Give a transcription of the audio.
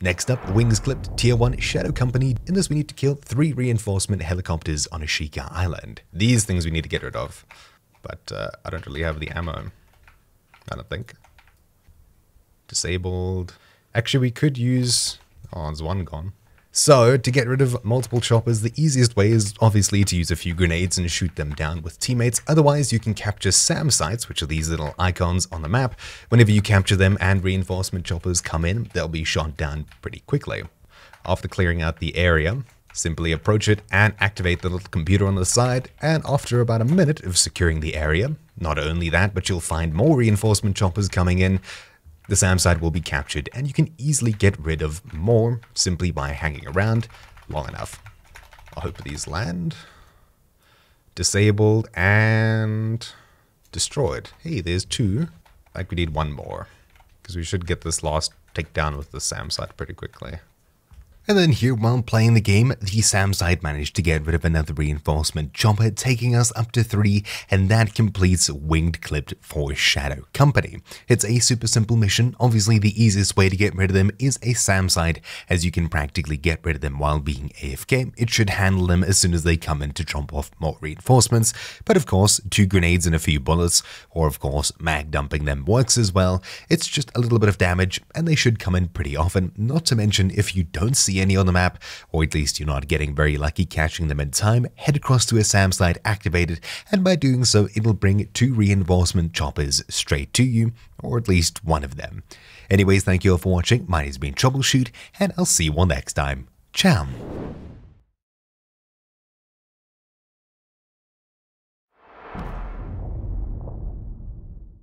Next up, Wings Clipped Tier 1 Shadow Company. In this we need to kill 3 reinforcement helicopters on Ashika Island. These things we need to get rid of. But I don't really have the ammo. I don't think. Disabled. Actually, we could use... Oh, there's one gone. So, to get rid of multiple choppers, the easiest way is obviously to use a few grenades and shoot them down with teammates. Otherwise, you can capture SAM sites, which are these little icons on the map. Whenever you capture them and reinforcement choppers come in, they'll be shot down pretty quickly. After clearing out the area, simply approach it and activate the little computer on the side, and after about a minute of securing the area, not only that, but you'll find more reinforcement choppers coming in. The SAM site will be captured, and you can easily get rid of more simply by hanging around long enough. I hope these land. Disabled and destroyed. Hey, there's 2. I think we need 1 more, because we should get this last takedown with the SAM site pretty quickly. And then here, while playing the game, the SAM site managed to get rid of another reinforcement chopper, taking us up to 3, and that completes Winged Clipped for Shadow Company. It's a super simple mission. Obviously, the easiest way to get rid of them is a SAM site, as you can practically get rid of them while being AFK. It should handle them as soon as they come in to drop off more reinforcements, but of course, 2 grenades and a few bullets, or of course, mag dumping them works as well. It's just a little bit of damage, and they should come in pretty often, not to mention if you don't see any on the map, or at least you're not getting very lucky catching them in time, head across to a SAM site, activate it, and by doing so, it'll bring 2 reinforcement choppers straight to you, or at least 1 of them. Anyways, thank you all for watching. My name's been Troubleshoot, and I'll see you all next time. Ciao.